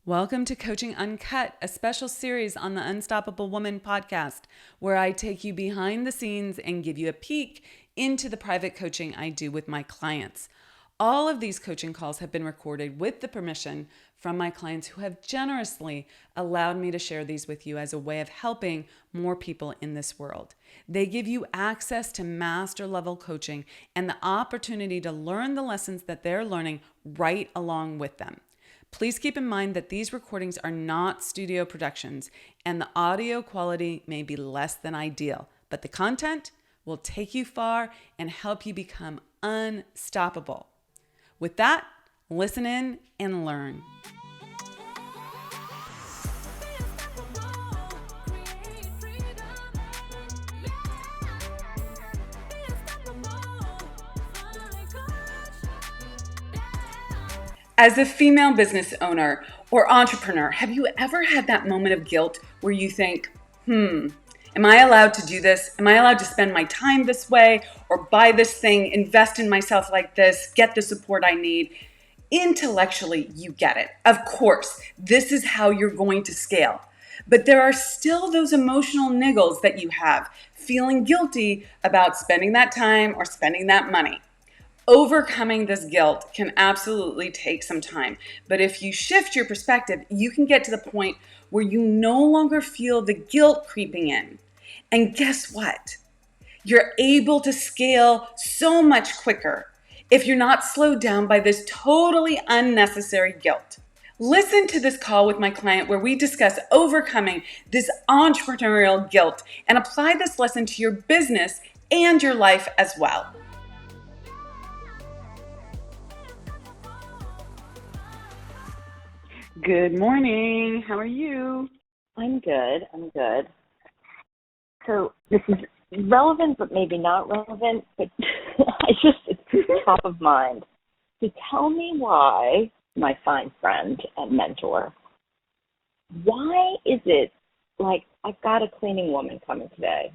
Welcome to Coaching Uncut, a special series on the Unstoppable Woman podcast, where I take you behind the scenes and give you a peek into the private coaching I do with my clients. All of these coaching calls have been recorded with the permission from my clients who have generously allowed me to share these with you as a way of helping more people in this world. They give you access to master level coaching and the opportunity to learn the lessons that they're learning right along with them. Please keep in mind that these recordings are not studio productions and the audio quality may be less than ideal, but the content will take you far and help you become unstoppable. With that, listen in and learn. As a female business owner or entrepreneur, have you ever had that moment of guilt where you think, am I allowed to do this? Am I allowed to spend my time this way or buy this thing, invest in myself like this, get the support I need? Intellectually, you get it. Of course, this is how you're going to scale. But there are still those emotional niggles that you have, feeling guilty about spending that time or spending that money. Overcoming this guilt can absolutely take some time, but if you shift your perspective, you can get to the point where you no longer feel the guilt creeping in. And guess what? You're able to scale so much quicker if you're not slowed down by this totally unnecessary guilt. Listen to this call with my client where we discuss overcoming this entrepreneurial guilt and apply this lesson to your business and your life as well. Good morning. How are you? I'm good. So this is relevant, but maybe not relevant, but it's top of mind. So tell me why, my fine friend and mentor, why is it like I've got a cleaning woman coming today?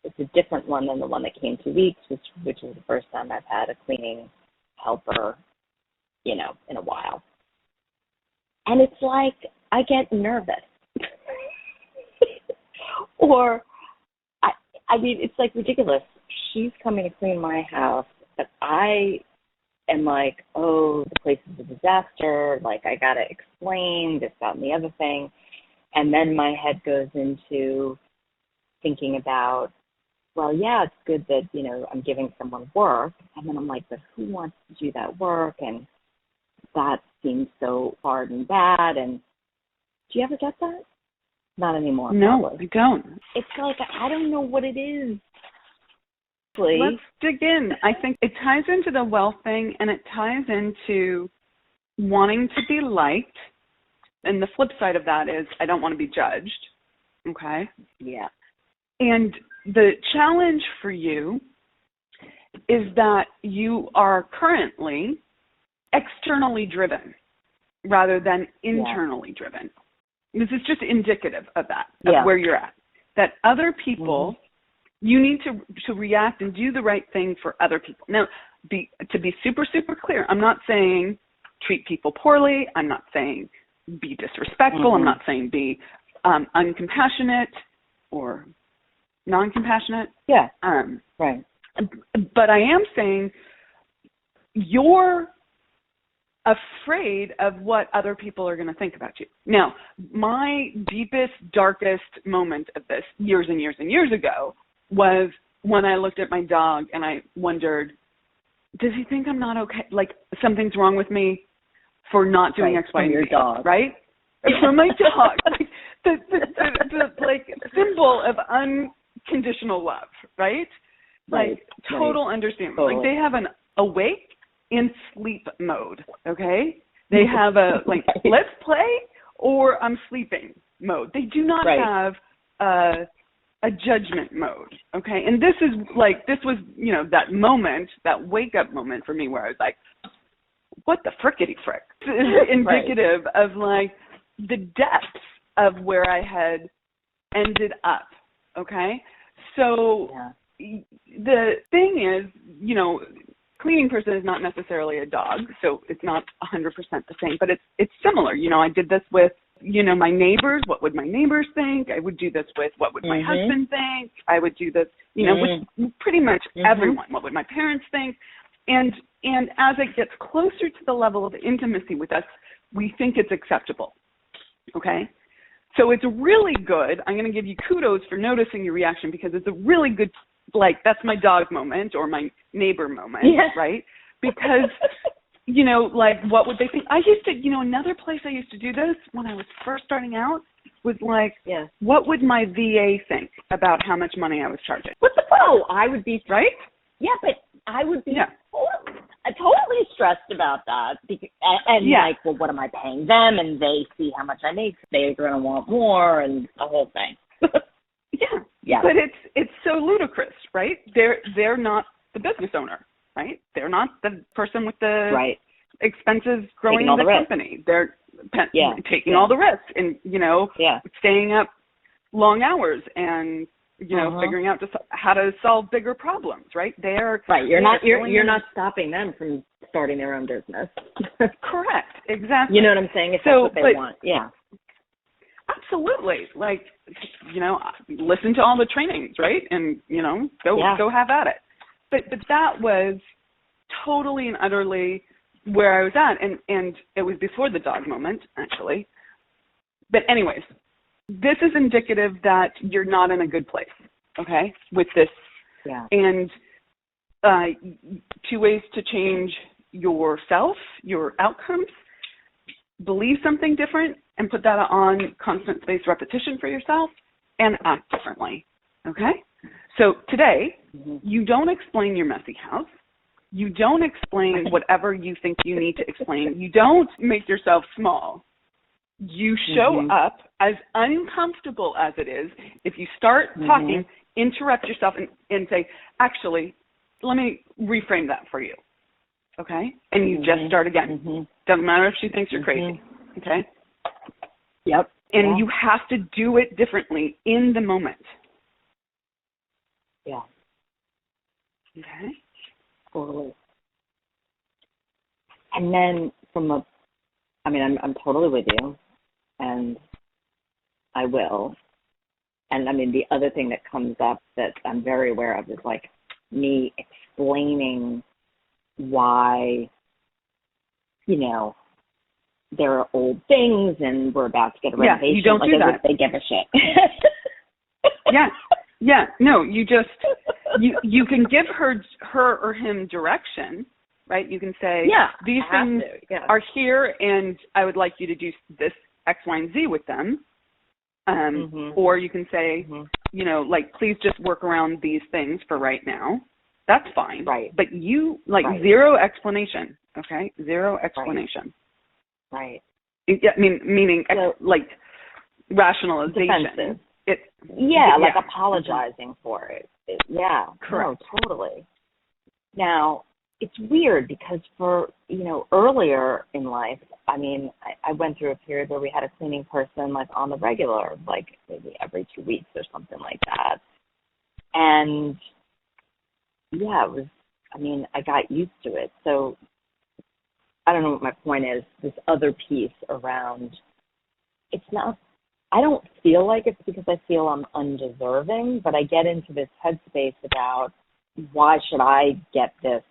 It's a different one than the one that came 2 weeks, which is the first time I've had a cleaning helper, in a while. And it's like I get nervous. Or, I mean, it's like ridiculous. She's coming to clean my house, but I am like, oh, the place is a disaster. Like, I got to explain this, that, and the other thing. And then my head goes into thinking about, well, yeah, it's good that, I'm giving someone work. And then I'm like, but who wants to do that work? And that seems so hard and bad. And do you ever get that? Not anymore. No, probably. I don't. It's like, I don't know what it is. Please. Let's dig in. I think it ties into the wealth thing, and it ties into wanting to be liked. And the flip side of that is I don't want to be judged. Okay? Yeah. And the challenge for you is that you are currently externally driven rather than internally driven. This is just indicative of that, of where you're at. That other people, you need to react and do the right thing for other people. Now, to be super, super clear, I'm not saying treat people poorly. I'm not saying be disrespectful. I'm not saying be uncompassionate or non-compassionate. Yeah, right. But I am saying you're afraid of what other people are going to think about you. Now, my deepest, darkest moment of this years and years and years ago was when I looked at my dog and I wondered, does he think I'm not okay? Like something's wrong with me for not doing X, Y, and Z, your dog. Right? For my dog. Like, the like symbol of unconditional love, right? Like total understanding. Totally. Like they have an awake in sleep mode, okay? They have a, like, let's play or I'm sleeping mode. They do not have a judgment mode, okay? And this was, that moment, that wake-up moment for me where I was like, what the frickety frick? This is indicative of, like, the depths of where I had ended up, okay? So the thing is, cleaning person is not necessarily a dog, so it's not 100% the same, but it's similar. You know, I did this with, you know, my neighbors. What would my neighbors think? I would do this with what would my husband think? I would do this, you know, with pretty much everyone. What would my parents think? And as it gets closer to the level of intimacy with us, we think it's acceptable. Okay? So it's really good. I'm going to give you kudos for noticing your reaction, because it's a really good, like, that's my dog moment or my neighbor moment, right? Because, you know, like, what would they think? I used to, you know, another place I used to do this when I was first starting out was like, what would my VA think about how much money I was charging? What the fuck? Oh, I would be, right? Yeah, but I would be totally stressed about that. And like, well, what am I paying them? And they see how much I make. They're going to want more, and the whole thing. Yeah. But it's so ludicrous, right? They're not the business owner, right? They're not the person with the expenses growing the company. They're taking all the risks and, you know, staying up long hours and, you know, figuring out how to solve bigger problems, right? You're not stopping them from starting their own business. Correct. Exactly. You know what I'm saying? If that's what they want. Yeah. Absolutely. Like, you know, listen to all the trainings, right? And, you know, go have at it. But that was totally and utterly where I was at. And it was before the dog moment, actually. But anyways, this is indicative that you're not in a good place, okay, with this. Yeah. And 2 ways to change yourself, your outcomes: believe something different and put that on constant spaced repetition for yourself, and act differently, okay? So today, you don't explain your messy house. You don't explain whatever you think you need to explain. You don't make yourself small. You show up as uncomfortable as it is. If you start talking, interrupt yourself and say, actually, let me reframe that for you, okay? And you just start again. Doesn't matter if she thinks you're crazy, okay? Yep. And you have to do it differently in the moment. Yeah. Okay? Totally. And then I'm totally with you, and I will. And I mean, the other thing that comes up that I'm very aware of is like me explaining why, you know, there are old things and we're about to get a renovation. You don't do that. They give a shit. No, you just, you can give her or him direction, right? You can say, these things are here and I would like you to do this X, Y, and Z with them. Or you can say, you know, like, please just work around these things for right now. That's fine. Right. But you, like, zero explanation, okay? Zero explanation. Right. I mean, meaning, like, rationalization. Defensive. Like apologizing for it. Correct. No, totally. Now, it's weird because for, you know, earlier in life, I mean, I went through a period where we had a cleaning person like on the regular, like maybe every 2 weeks or something like that. And it was, I mean, I got used to it. So I don't know what my point is, this other piece around, it's not, I don't feel like it's because I feel I'm undeserving, but I get into this headspace about why should I get this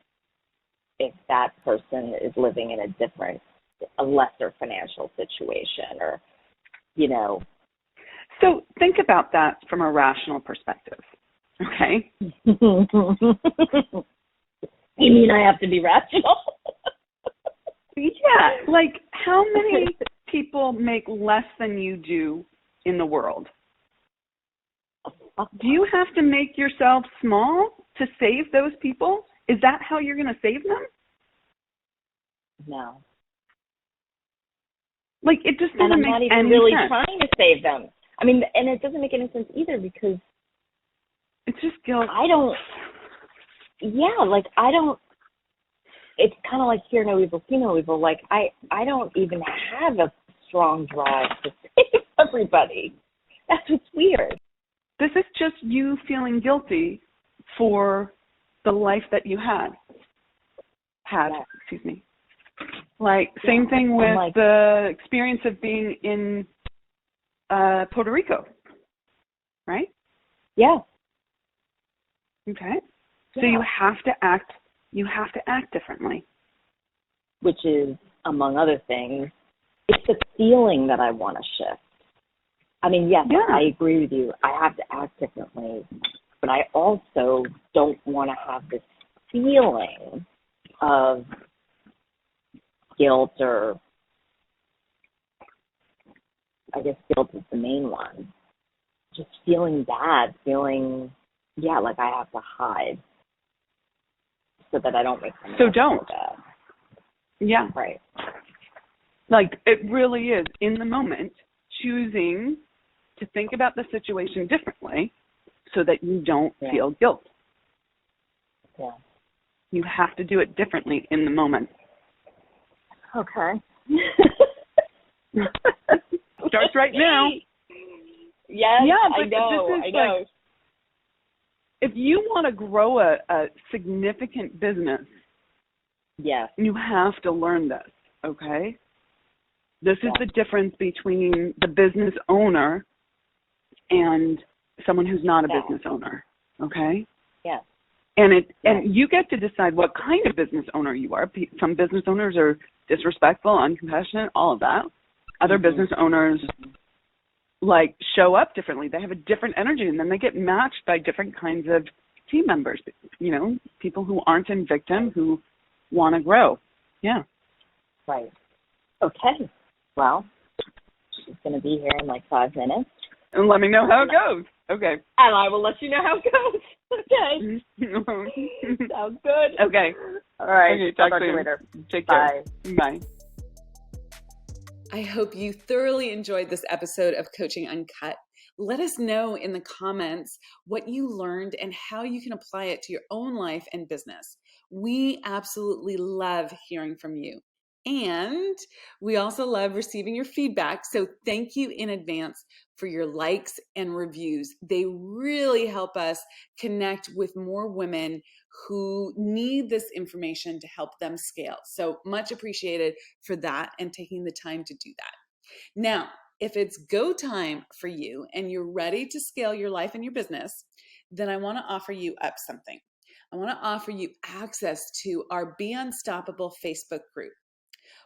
if that person is living in a lesser financial situation, or, you know. So think about that from a rational perspective, okay? You mean I have to be rational? Like, how many people make less than you do in the world? Do you have to make yourself small to save those people? Is that how you're going to save them? No. Like, it just doesn't make any sense. And I'm not even really trying to save them. I mean, and it doesn't make any sense either because it's just guilt. It's kind of like hear no evil, see no evil. Like, I don't even have a strong drive to save everybody. That's what's weird. This is just you feeling guilty for the life that you had. had, Yeah. excuse me. Like, same thing with the experience of being in Puerto Rico, right? Yeah. Okay. Yeah. So you have to act differently. Which is, among other things, it's the feeling that I want to shift. I mean, yes, I agree with you. I have to act differently, but I also don't want to have this feeling of guilt, or I guess guilt is the main one. Just feeling bad, like I have to hide so that I don't make someone else feel bad. Yeah. Right. Like, it really is, in the moment, choosing to think about the situation differently so that you don't feel guilt. Yeah. You have to do it differently in the moment. Okay. Starts right now. Yes, yeah, I know. Like, if you want to grow a significant business, you have to learn this, okay? This is the difference between the business owner and someone who's not a business owner, okay? Yeah. And you get to decide what kind of business owner you are. Some business owners are disrespectful, uncompassionate, all of that. Other business owners like show up differently. They have a different energy, and then they get matched by different kinds of team members, you know, people who aren't in victim, who want to grow. Yeah. Right. Okay. Well, she's going to be here in like 5 minutes. And let me know how it goes. Okay. And I will let you know how it goes. Okay. Sounds good. Okay. All right. Okay, Talk talk to you soon. later. Take care. Bye. I hope you thoroughly enjoyed this episode of Coaching Uncut. Let us know in the comments what you learned and how you can apply it to your own life and business. We absolutely love hearing from you. And we also love receiving your feedback. So thank you in advance for your likes and reviews. They really help us connect with more women who need this information to help them scale. So much appreciated for that and taking the time to do that. Now, if it's go time for you and you're ready to scale your life and your business, then I want to offer you up something. I want to offer you access to our Be Unstoppable Facebook group.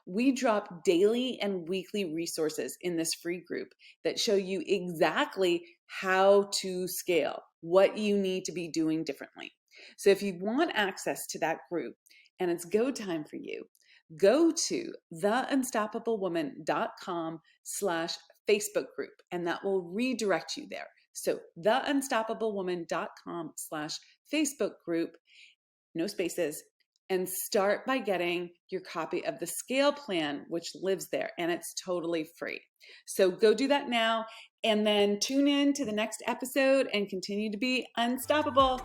We drop daily and weekly resources in this free group that show you exactly how to scale, what you need to be doing differently. So if you want access to that group and it's go time for you, go to theunstoppablewoman.com/Facebook group, and that will redirect you there. So theunstoppablewoman.com/Facebook group, no spaces, and start by getting your copy of the scale plan, which lives there, and it's totally free. So go do that now, and then tune in to the next episode and continue to be unstoppable.